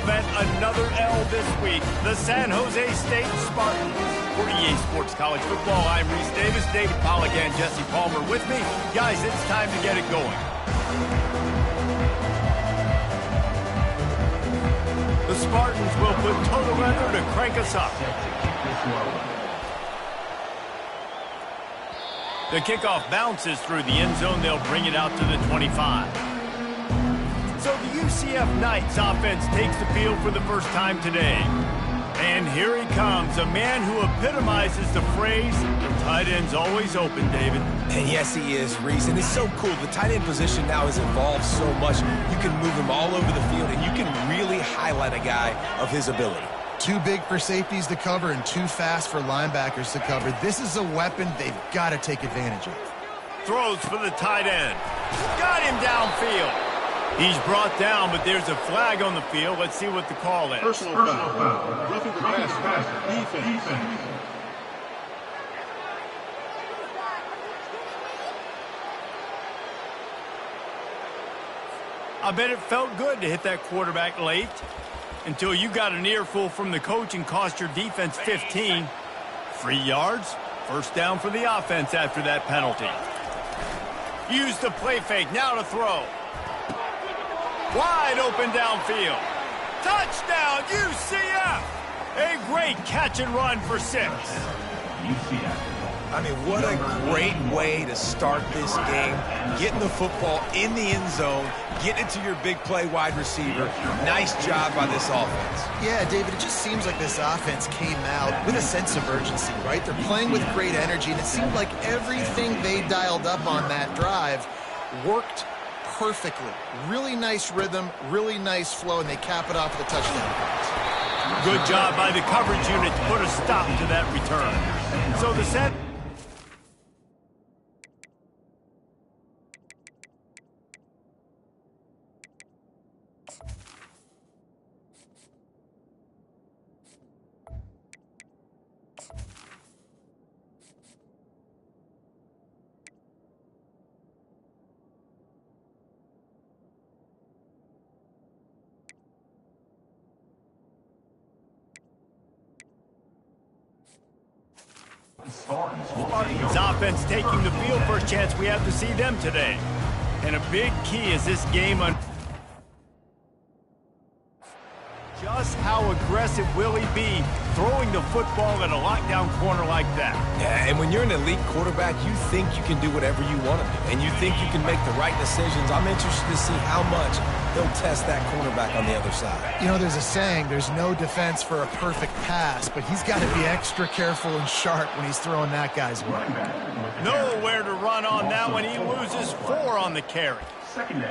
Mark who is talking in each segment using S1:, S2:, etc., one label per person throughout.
S1: prevent another L this week. The San Jose State Spartans. For EA Sports College Football, I'm Reese Davis, David Pollack, and Jesse Palmer with me. Guys, it's time to get it going. The Spartans will put total weather to crank us up. The kickoff bounces through the end zone. They'll bring it out to the 25. So the UCF Knights offense takes the field for the first time today. And here he comes, a man who epitomizes the phrase, the tight end's always open, David.
S2: And yes, he is, Reese. And it's so cool. The tight end position now has evolved so much. You can move him all over the field, and you can really highlight a guy of his ability.
S3: Too big for safeties to cover and too fast for linebackers to cover. This is a weapon they've got to take advantage of.
S1: Throws for the tight end. Got him downfield. He's brought down, but there's a flag on the field. Let's see what the call is.
S4: Personal foul. Roughing the passer. Defense.
S1: I bet it felt good to hit that quarterback late until you got an earful from the coach and cost your defense 15. 3 yards. First down for the offense after that penalty. Use the play fake. Now to throw. Wide open downfield. Touchdown, UCF! A great catch and run for 6.
S2: I mean, what a great way to start this game. Getting the football in the end zone, getting it to your big play wide receiver. Nice job by this offense.
S3: Yeah, David, it just seems like this offense came out with a sense of urgency, right? They're playing with great energy, and it seemed like everything they dialed up on that drive worked perfectly. Really nice rhythm, really nice flow, and they cap it off with a touchdown pass.
S1: Good job by the coverage unit to put a stop to that return. So the set... Spartans offense taking the field. First chance we have to see them today. And a big key is this game on just how aggressive will he be throwing the football at a lockdown corner like that.
S2: Yeah, and when you're an elite quarterback, you think you can do whatever you want to do, and you think you can make the right decisions. I'm interested to see how much they'll test that cornerback on the other side.
S3: You know, there's a saying, there's no defense for a perfect pass, but he's got to be extra careful and sharp when he's throwing that guy's way.
S1: Nowhere to run on that one. He loses 4 on the carry.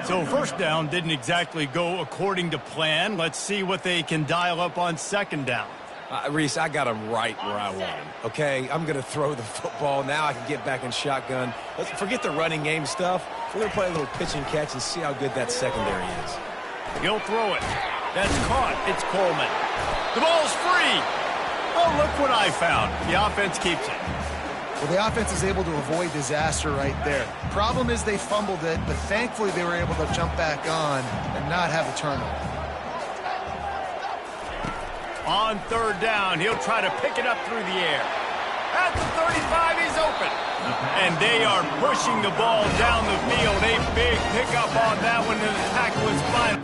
S1: So first down didn't exactly go according to plan. Let's see what they can dial up on second down.
S2: Reese, I got him right where I want him. Okay, I'm going to throw the football. Now I can get back in shotgun. Let's forget the running game stuff. We're going to play a little pitch and catch and see how good that secondary is.
S1: He'll throw it. That's caught. It's Coleman. The ball's free. Oh, look what I found. The offense keeps it.
S3: Well, the offense is able to avoid disaster right there. Problem is they fumbled it, but thankfully they were able to jump back on and not have a turnover.
S1: On third down, he'll try to pick it up through the air. At the 35, he's open. And they are pushing the ball down the field. A big pickup on that one, and the tackle is fine.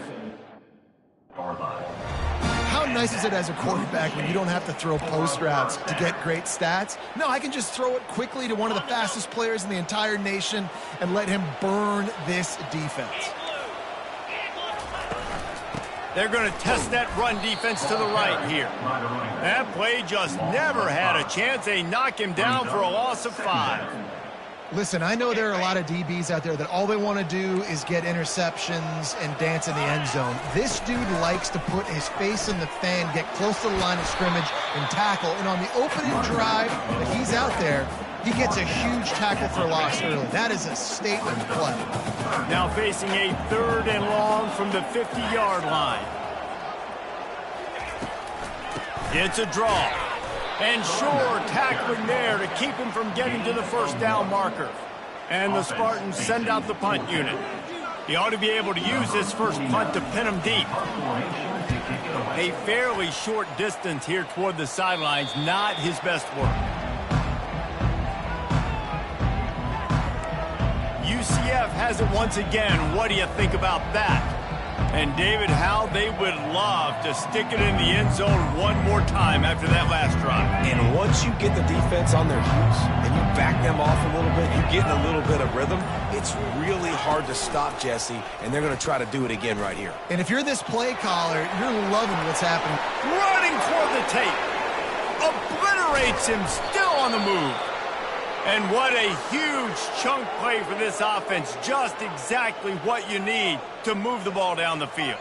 S3: How nice is it as a quarterback when you don't have to throw post routes to get great stats? No, I can just throw it quickly to one of the fastest players in the entire nation and let him burn this defense.
S1: They're going to test that run defense to the right here. That play just never had a chance. They knock him down for a loss of 5.
S3: Listen, I know there are a lot of DBs out there that all they want to do is get interceptions and dance in the end zone. This dude likes to put his face in the fan, get close to the line of scrimmage, and tackle. And on the opening drive that he's out there, he gets a huge tackle for loss early. That is a statement play.
S1: Now facing a 3rd and long from the 50-yard line. It's a draw. And sure, tackling there to keep him from getting to the first down marker. And the Spartans send out the punt unit. He ought to be able to use this first punt to pin him deep. A fairly short distance here toward the sidelines, not his best work. UCF has it once again. What do you think about that? And, David, how they would love to stick it in the end zone one more time after that last drive.
S2: And once you get the defense on their heels and you back them off a little bit, you get in a little bit of rhythm, it's really hard to stop, Jesse, and they're going to try to do it again right here.
S3: And if you're this play caller, you're loving what's happening.
S1: Running toward the tape. Obliterates him, still on the move. And what a huge chunk play for this offense. Just exactly what you need to move the ball down the field.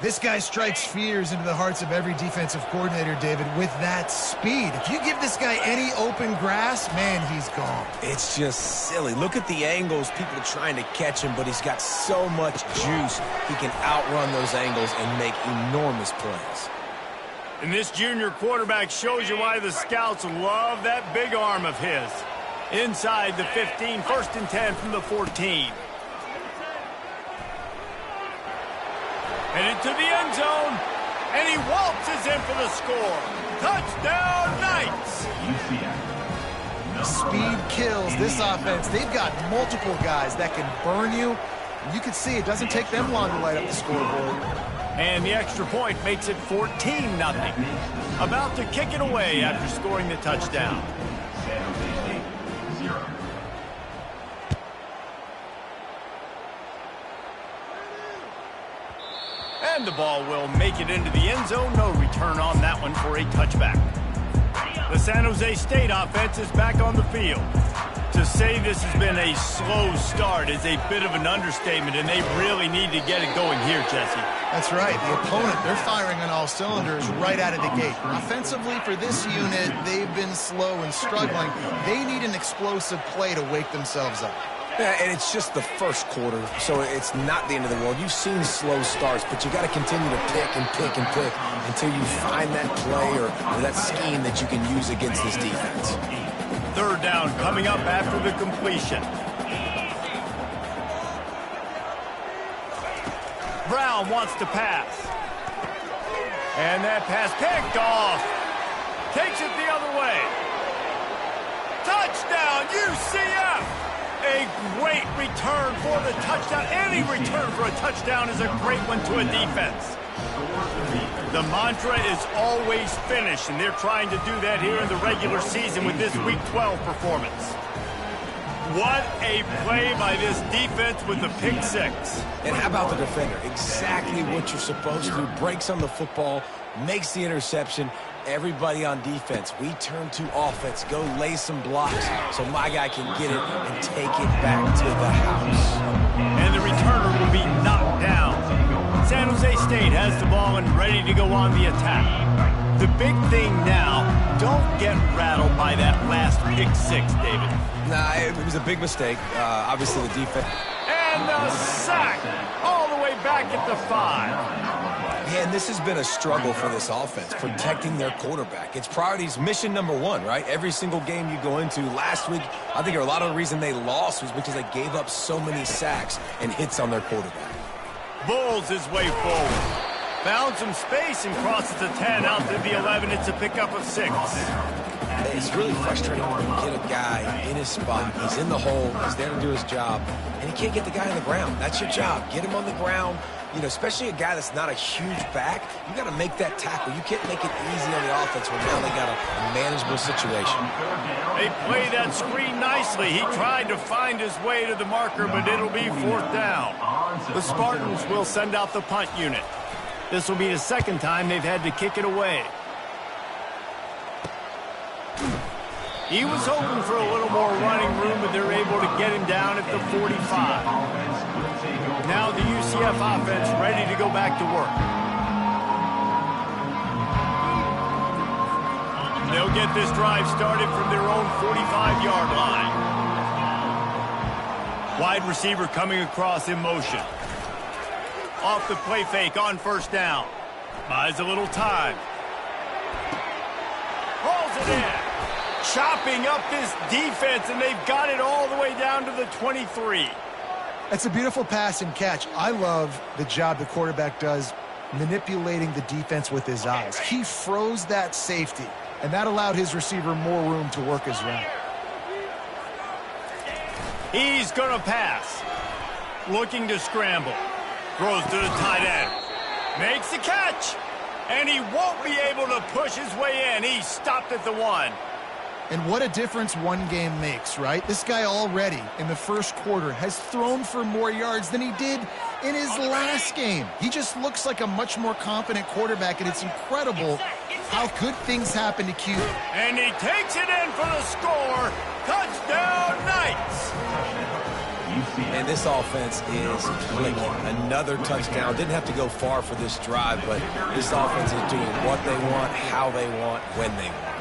S3: This guy strikes fears into the hearts of every defensive coordinator, David, with that speed. If you give this guy any open grass, man, he's gone.
S2: It's just silly. Look at the angles, people trying to catch him, but he's got so much juice. He can outrun those angles and make enormous plays.
S1: And this junior quarterback shows you why the scouts love that big arm of his. Inside the 15, 1st and 10 from the 14. Headed to the end zone, and he waltzes in for the score. Touchdown, Knights!
S3: Speed kills this offense. They've got multiple guys that can burn you. You can see it doesn't take them long to light up the scoreboard.
S1: And the extra point makes it 14-0. About to kick it away after scoring the touchdown. And the ball will make it into the end zone. No return on that one for a touchback. The San Jose State offense is back on the field. To say this has been a slow start is a bit of an understatement, and they really need to get it going here, Jesse.
S3: That's right. The opponent, they're firing on all cylinders right out of the gate. Offensively, for this unit, they've been slow and struggling. They need an explosive play to wake themselves up.
S2: Yeah, and it's just the first quarter, so it's not the end of the world. You've seen slow starts, but you got to continue to pick and pick and pick until you find that play or that scheme that you can use against this defense.
S1: 3rd down coming up after the completion. Brown wants to pass. And that pass picked off. Takes it the other way. Touchdown, UCF! A great return for the touchdown. Any return for a touchdown is a great one to a defense. The mantra is always finish, and they're trying to do that here in the regular season with this Week 12 performance. What a play by this defense with the pick six.
S2: And how about the defender? Exactly what you're supposed to do. Breaks on the football, makes the interception. Everybody on defense, we turn to offense. Go lay some blocks so my guy can get it and take it back to the house.
S1: And the returner will be knocked down. San Jose State has the ball and ready to go on the attack. The big thing now, don't get rattled by that last pick six, David.
S2: Nah, it was a big mistake. Obviously, the defense.
S1: And the sack all the way back at the 5.
S2: Man, this has been a struggle for this offense, protecting their quarterback. It's priorities, mission number one, right? Every single game you go into. Last week, I think a lot of the reason they lost was because they gave up so many sacks and hits on their quarterback.
S1: Bulls his way forward. Found some space and crosses the 10 out to the 11. It's a pickup of 6.
S2: It's really frustrating when you get a guy in his spot. He's in the hole. He's there to do his job. And he can't get the guy on the ground. That's your job. Get him on the ground. You know, especially a guy that's not a huge back, you got to make that tackle. You can't make it easy on the offense when now they got a manageable situation.
S1: They play that screen nicely. He tried to find his way to the marker, but it'll be 4th down. The Spartans will send out the punt unit. This will be the 2nd time they've had to kick it away. He was hoping for a little more running room, but they're able to get him down at the 45. Now the UCF offense ready to go back to work. They'll get this drive started from their own 45-yard line. Wide receiver coming across in motion. Off the play fake on 1st down. Buys a little time. Hauls it in. Chopping up this defense, and they've got it all the way down to the 23.
S3: That's a beautiful pass and catch. I love the job the quarterback does manipulating the defense with his eyes. He froze that safety, and that allowed his receiver more room to work his route.
S1: He's going to pass. Looking to scramble. Throws to the tight end. Makes the catch. And he won't be able to push his way in. He stopped at the 1.
S3: And what a difference one game makes, right? This guy already in the first quarter has thrown for more yards than he did in his last game. He just looks like a much more confident quarterback, and it's incredible how good things happen to Q.
S1: And he takes it in for the score. Touchdown, Knights!
S2: And this offense is clicking. Another touchdown. Didn't have to go far for this drive, but this offense is doing what they want, how they want, when they want.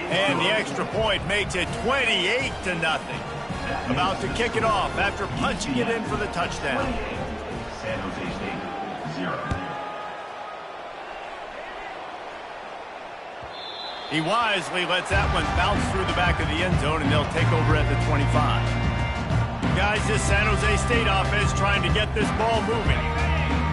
S1: And the extra point makes it 28-0. About to kick it off after punching it in for the touchdown.
S4: San Jose State, 0.
S1: He wisely lets that one bounce through the back of the end zone, and they'll take over at the 25. Guys, this San Jose State offense trying to get this ball moving.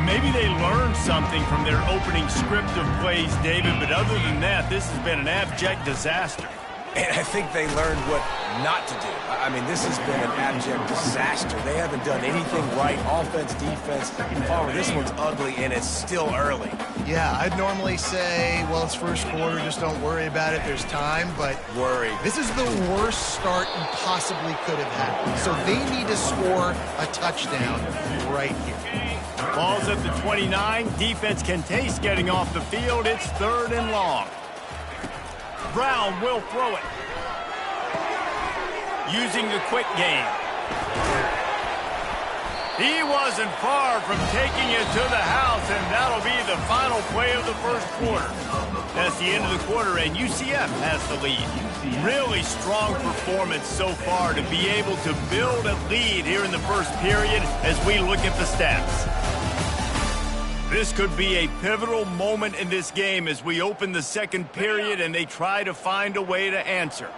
S1: Maybe they learned something from their opening script of plays, David, but other than that, this has been an abject disaster.
S2: And I think they learned what not to do. I mean, this has been an abject disaster. They haven't done anything right, offense, defense. Palmer, this one's ugly, and it's still early.
S3: Yeah, I'd normally say, well, it's first quarter, just don't worry about it, there's time, but this is the worst start you possibly could have had. So they need to score a touchdown right here.
S1: Ball's at the 29. Defense can taste getting off the field. It's 3rd and long. Brown will throw it. Using the quick game. He wasn't far from taking it to the house, and that'll be the final play of the first quarter. That's the end of the quarter, and UCF has the lead. Really strong performance so far to be able to build a lead here in the first period as we look at the stats. This could be a pivotal moment in this game as we open the second period and they try to find a way to answer.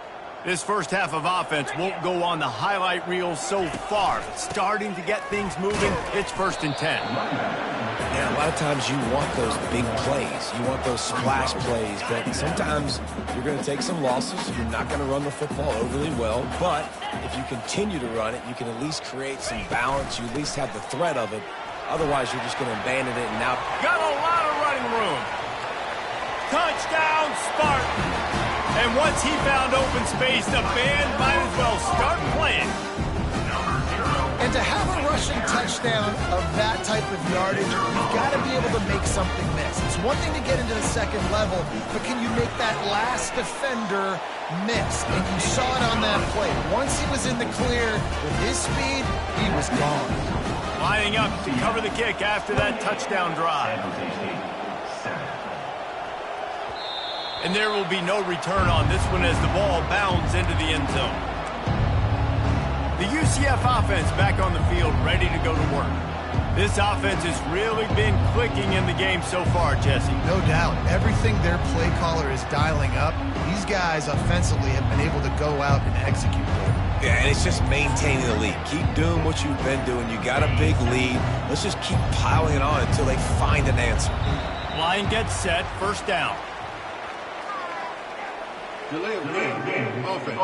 S1: This first half of offense won't go on the highlight reel so far. It's starting to get things moving. It's 1st and 10.
S2: Yeah, a lot of times you want those big plays. You want those splash plays, but sometimes you're going to take some losses. You're not going to run the football overly well, but if you continue to run it, you can at least create some balance. You at least have the threat of it. Otherwise, you're just going to abandon it and now.
S1: Got a lot of running room. Touchdown, Spartan. And once he found open space, the band might as well start playing.
S3: And to have a rushing touchdown of that type of yardage, you've got to be able to make something miss. It's one thing to get into the second level, but can you make that last defender miss? And you saw it on that play. Once he was in the clear with his speed, he was gone.
S1: Lining up to cover the kick after that touchdown drive. And there will be no return on this one as the ball bounds into the end zone. The UCF offense back on the field, ready to go to work. This offense has really been clicking in the game so far, Jesse.
S3: No doubt. Everything their play caller is dialing up, these guys offensively have been able to go out and execute.
S2: Yeah, and it's just maintaining the lead. Keep doing what you've been doing. You got a big lead. Let's just keep piling it on until they find an answer.
S1: Line gets set. 1st down.
S4: Delay of game. Offense.